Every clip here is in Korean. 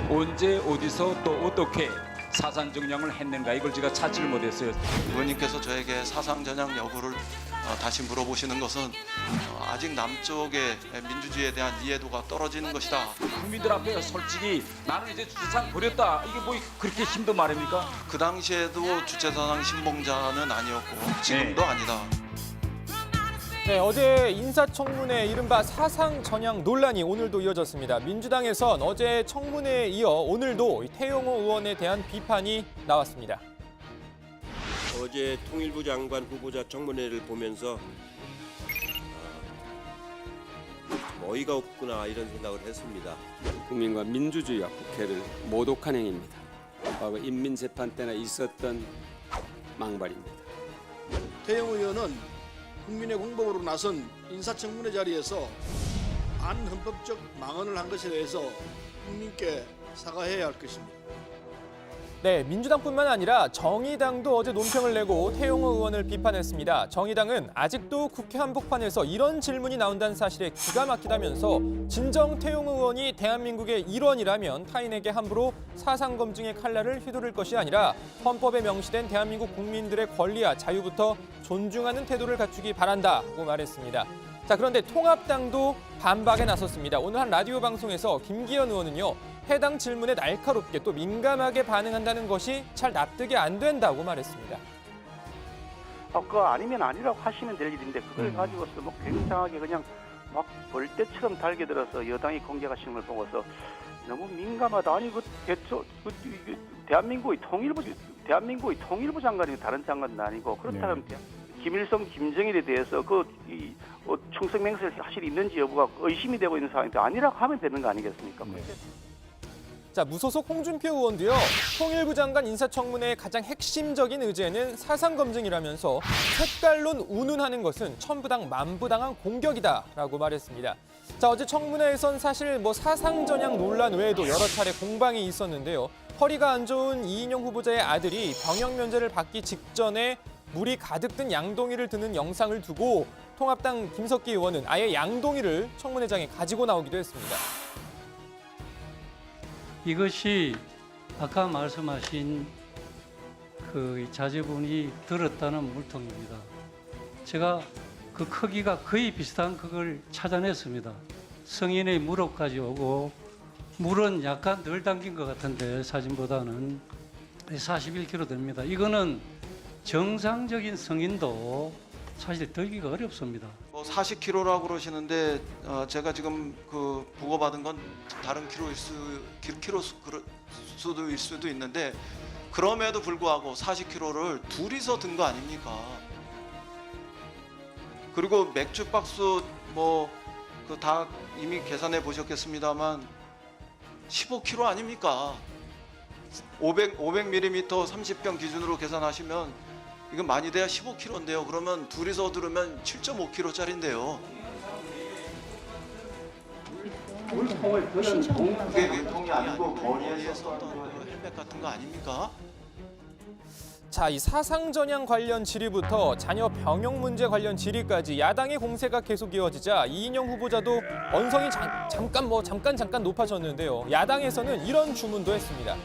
언제 어디서 또 어떻게 사상 정량을 했는가 이걸 제가 찾지를 못했어요. 의원님께서 저에게 사상 전향 여부를 다시 물어보시는 것은 아직 남쪽의 민주주의에 대한 이해도가 떨어지는 것이다. 국민들 앞에 솔직히 나는 이제 주체사상 버렸다. 이게 뭐 그렇게 힘든 말입니까? 그 당시에도 주체사상 신봉자는 아니었고 지금도 아니다. 네, 어제 인사청문회 이른바 사상 전향 논란이 오늘도 이어졌습니다. 민주당에선 어제 청문회에 이어 오늘도 태용호 의원에 대한 비판이 나왔습니다. 어제 통일부 장관 후보자 청문회를 보면서 어이가 없구나 이런 생각을 했습니다. 국민과 민주주의와 국회를 모독한 행위입니다. 과거 인민재판 때나 있었던 망발입니다. 태영 의원은 국민의 공복으로 나선 인사청문회 자리에서 반헌법적 망언을 한 것에 대해서 국민께 사과해야 할 것입니다. 네, 민주당뿐만 아니라 정의당도 어제 논평을 내고 태용호 의원을 비판했습니다. 정의당은 아직도 국회 한복판에서 이런 질문이 나온다는 사실에 기가 막히다면서 진정 태용호 의원이 대한민국의 일원이라면 타인에게 함부로 사상 검증의 칼날을 휘두를 것이 아니라 헌법에 명시된 대한민국 국민들의 권리와 자유부터 존중하는 태도를 갖추기 바란다고 말했습니다. 자, 그런데 통합당도 반박에 나섰습니다. 오늘 한 라디오 방송에서 김기현 의원은요. 해당 질문에 날카롭게 또 민감하게 반응한다는 것이 잘 납득이 안 된다고 말했습니다. 그거 아니면 아니라고 하시면 될 일인데 그걸 가지고서 뭐 굉장하게 그냥 막 벌떼처럼 달겨들어서 여당이 공격하시는 걸 보고서 너무 민감하다. 아니 대한민국의 통일부 장관이 다른 장관은 아니고 그렇다면 김일성, 김정일에 대해서 충성 맹세를 사실 있는지 여부가 의심이 되고 있는 상황인데 아니라고 하면 되는 거 아니겠습니까? 자, 무소속 홍준표 의원도요. 통일부 장관 인사청문회의 가장 핵심적인 의제는 사상 검증이라면서 색깔론 운운하는 것은 천부당 만부당한 공격이다라고 말했습니다. 자, 어제 청문회에선 사실 사상 전향 논란 외에도 여러 차례 공방이 있었는데요. 허리가 안 좋은 이인영 후보자의 아들이 병역 면제를 받기 직전에 물이 가득 든 양동이를 드는 영상을 두고 통합당 김석기 의원은 아예 양동이를 청문회장에 가지고 나오기도 했습니다. 이것이 아까 말씀하신 그 자제분이 들었다는 물통입니다. 제가 그 크기가 거의 비슷한 그걸 찾아냈습니다. 성인의 무릎까지 오고 물은 약간 덜 담긴 것 같은데 사진보다는 41kg 됩니다. 이거는 정상적인 성인도 사실 들기가 어렵습니다. 40kg라고 그러시는데 제가 지금 부고받은 건 다른 키로일 수도 있는데 그럼에도 불구하고 40kg를 둘이서 든 거 아닙니까? 그리고 맥주 박스 다 이미 계산해 보셨겠습니다만 15kg 아닙니까? 500ml 30병 기준으로 계산하시면 이건 많이 돼야 15kg인데요. 그러면 둘이서 들으면 7.5kg짜리인데요. 그게 통이 아니고 거리에서 썼던 헬멧 같은 거 아닙니까? 자, 이 사상 전향 관련 질의부터 자녀 병역 문제 관련 질의까지 야당의 공세가 계속 이어지자 이인영 후보자도 언성이 잠깐 높아졌는데요. 야당에서는 이런 주문도 했습니다.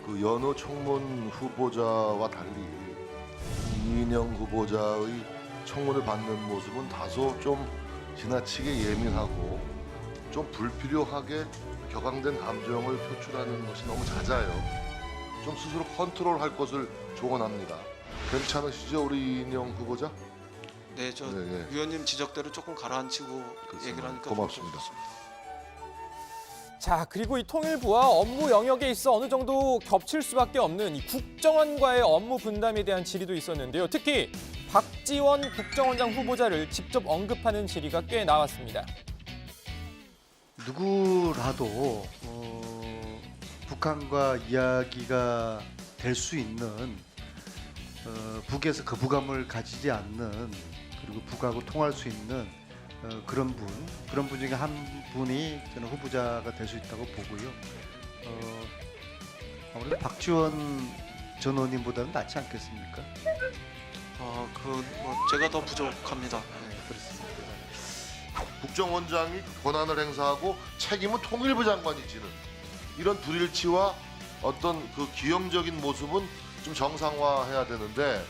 그 여느 청문 후보자와 달리 이인영 후보자의 청문을 받는 모습은 다소 좀 지나치게 예민하고 좀 불필요하게 격앙된 감정을 표출하는 것이 너무 잦아요. 좀 스스로 컨트롤할 것을 조언합니다. 괜찮으시죠, 우리 이인영 후보자? 네, 위원님 지적대로 조금 가라앉히고 그렇습니다. 얘기를 하니까 고맙습니다. 자, 그리고 이 통일부와 업무 영역에 있어 어느 정도 겹칠 수밖에 없는 이 국정원과의 업무 분담에 대한 질의도 있었는데요. 특히 박지원 국정원장 후보자를 직접 언급하는 질의가 꽤 나왔습니다. 누구라도 북한과 이야기가 될 수 있는 북에서 거부감을 가지지 않는 그리고 북하고 통할 수 있는 그런 분 중에 한 분이 저는 후보자가 될 수 있다고 보고요. 아무래도 박지원 전 의원님보다는 낫지 않겠습니까? 제가 더 부족합니다. 네, 그렇습니다. 국정원장이 권한을 행사하고 책임은 통일부 장관이 지는 이런 불일치와 어떤 그 기형적인 모습은 좀 정상화해야 되는데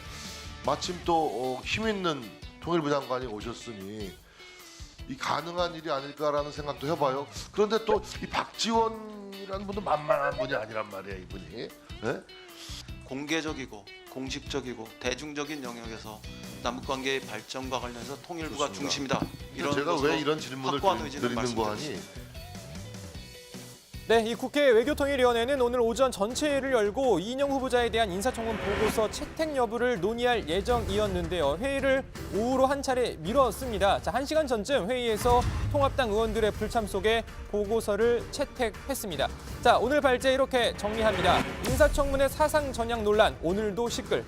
마침 또 힘 있는 통일부 장관이 오셨으니 이 가능한 일이 아닐까라는 생각도 해봐요. 그런데 또 이 박지원이라는 분도 만만한 분이 아니란 말이에요, 이분이. 네? 공개적이고 공식적이고 대중적인 영역에서 남북관계의 발전과 관련해서 통일부가 좋습니다. 중심이다. 이런 제가 것으로 왜 이런 질문을 확고한 의지를 드리는 거 하니? 말씀드렸습니다. 네, 이 국회 외교통일위원회는 오늘 오전 전체회의를 열고 이인영 후보자에 대한 인사청문 보고서 채택 여부를 논의할 예정이었는데요. 회의를 오후로 한 차례 미뤘습니다. 자, 1시간 전쯤 회의에서 통합당 의원들의 불참 속에 보고서를 채택했습니다. 자, 오늘 발제 이렇게 정리합니다. 인사청문회 사상 전향 논란 오늘도 시끌.